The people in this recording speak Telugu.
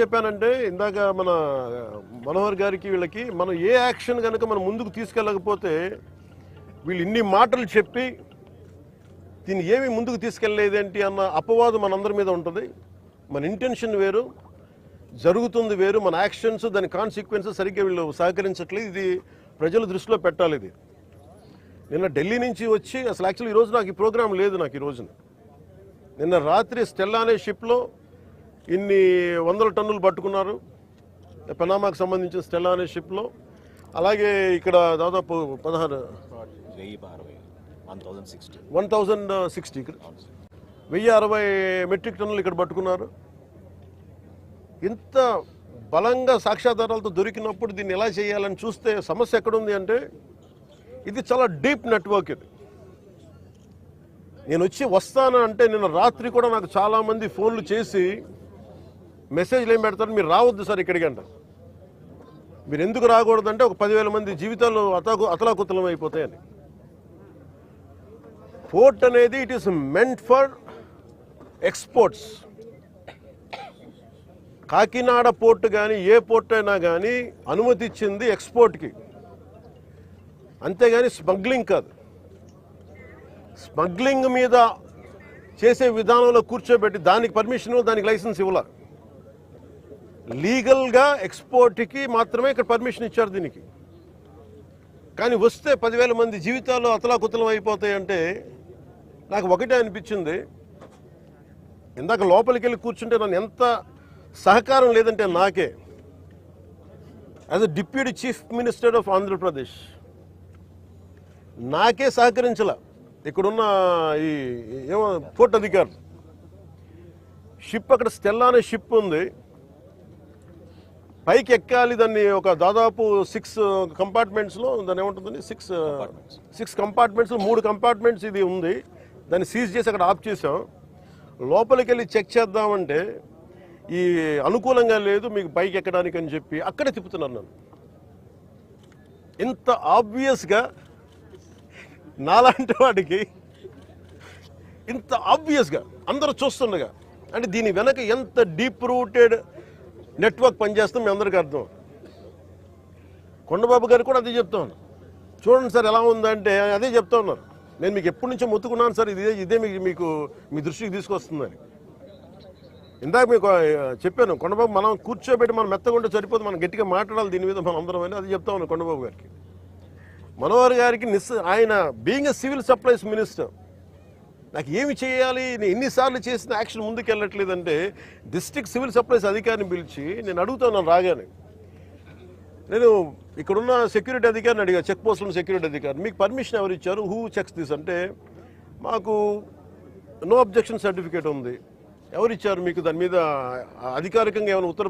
చెప్పానంటే ఇందాక మన మనోహర్ గారికి వీళ్ళకి మనం ఏ యాక్షన్ కనుక మనం ముందుకు తీసుకెళ్ళకపోతే వీళ్ళు ఇన్ని మాటలు చెప్పి దీన్ని ఏమి ముందుకు తీసుకెళ్ళలేదేంటి అన్న అపవాదం మనందరి మీద ఉంటుంది. మన ఇంటెన్షన్ వేరు, జరుగుతుంది వేరు, మన యాక్షన్స్ దాని కాన్సిక్వెన్సెస్ సరిగ్గా వీళ్ళు సహకరించట్లేదు. ఇది ప్రజల దృష్టిలో పెట్టాలి. ఇది నిన్న ఢిల్లీ నుంచి వచ్చి అసలు యాక్చువల్లీ ఈరోజు నాకు ఈ ప్రోగ్రాం లేదు. నాకు ఈ రోజున నిన్న రాత్రి స్టెల్లా అనే షిప్లో ఇన్ని వందల టన్నులు పట్టుకున్నారు పనామాకు సంబంధించిన స్టెల్లా అనే షిప్లో. అలాగే ఇక్కడ దాదాపు 1060 మెట్రిక్ టన్నులు ఇక్కడ పట్టుకున్నారు. ఇంత బలంగా సాక్ష్యాధారాలతో దొరికినప్పుడు దీన్ని ఎలా చేయాలని చూస్తే సమస్య ఎక్కడుంది అంటే ఇది చాలా డీప్ నెట్వర్క్. ఇది నేను వస్తాను అంటే నిన్న రాత్రి కూడా నాకు చాలామంది ఫోన్లు చేసి మెసేజ్లు ఏం పెడతారు, మీరు రావద్దు సార్ ఇక్కడికి అంటారు. మీరు ఎందుకు రాకూడదంటే ఒక 10,000 మంది జీవితాలు అతలాకుతలం అయిపోతాయని. పోర్ట్ అనేది it is meant for exports. Kakinada port కానీ ఏ పోర్ట్ అయినా కానీ అనుమతి ఇచ్చింది ఎక్స్పోర్ట్కి, అంతేగాని స్మగ్లింగ్ కాదు. స్మగ్లింగ్ మీద చేసే విధానంలో కూర్చోబెట్టి దానికి పర్మిషన్, దానికి లైసెన్స్ ఇవ్వాల. లీగల్గా ఎక్స్పోర్ట్కి మాత్రమే ఇక్కడ పర్మిషన్ ఇచ్చారు దీనికి. కానీ వస్తే 10,000 మంది జీవితాలు అతలాకుతలం అయిపోతాయంటే నాకు ఒకటే అనిపించింది. ఇందాక లోపలికి వెళ్ళి కూర్చుంటే నన్ను ఎంత సహకారం లేదంటే నాకే as a deputy chief minister of Andhra Pradesh నాకే సహకరించాల. ఇక్కడున్న ఈ ఏమో పోర్ట్ అధికారులు షిప్ అక్కడ స్టెల్లా అనే షిప్ ఉంది, పైకి ఎక్కాలి. దాన్ని ఒక దాదాపు 6 కంపార్ట్మెంట్స్లో దాన్ని ఏముంటుందని 6 కంపార్ట్మెంట్స్లో 3 కంపార్ట్మెంట్స్ ఇది ఉంది. దాన్ని సీజ్ చేసి అక్కడ ఆఫ్ చేసాం. లోపలికి వెళ్ళి చెక్ చేద్దామంటే ఈ అనుకూలంగా లేదు మీకు పైకి ఎక్కడానికి అని చెప్పి అక్కడే తిప్పుతున్నాను నన్ను. ఇంత ఆబ్వియస్గా నాలాంటి వాడికి ఇంత ఆబ్వియస్గా అందరూ చూస్తుండగా అంటే దీని వెనక ఎంత డీప్ రూటెడ్ నెట్వర్క్ పనిచేస్తాం మీ అందరికీ అర్థం. కొండబాబు గారు కూడా అదే చెప్తా ఉన్నారు. చూడండి సార్ ఎలా ఉందంటే అదే చెప్తా ఉన్నారు. నేను మీకు ఎప్పటి నుంచో మొత్తుకున్నాను సార్, ఇదే మీకు మీ దృష్టికి తీసుకొస్తుందని. ఇందాక మీకు చెప్పాను, కొండబాబు మనం కూర్చోబెట్టి మనం మెత్తగా ఉంటే సరిపోదు, మనం గట్టిగా మాట్లాడాలి దీని మీద మనం అందరం అని అది చెప్తా ఉన్నాను కొండబాబు గారికి. మనోహర్ గారికి ఆయన being a civil supplies minister నాకు ఏమి చేయాలి, నేను ఎన్నిసార్లు చేసిన యాక్షన్ ముందుకు వెళ్ళట్లేదంటే డిస్ట్రిక్ట్ సివిల్ సప్లైస్ అధికారిని పిలిచి నేను అడుగుతాను రాగానే. నేను ఇక్కడున్న సెక్యూరిటీ అధికారిని అడిగా, చెక్ పోస్టుల సెక్యూరిటీ అధికారి, మీకు పర్మిషన్ ఎవరు ఇచ్చారు, హూ చెక్స్ దిస్ అంటే మాకు నో అబ్జెక్షన్ సర్టిఫికేట్ ఉంది. ఎవరు ఇచ్చారు మీకు, దాని మీద అధికారికంగా ఏమైనా ఉత్తర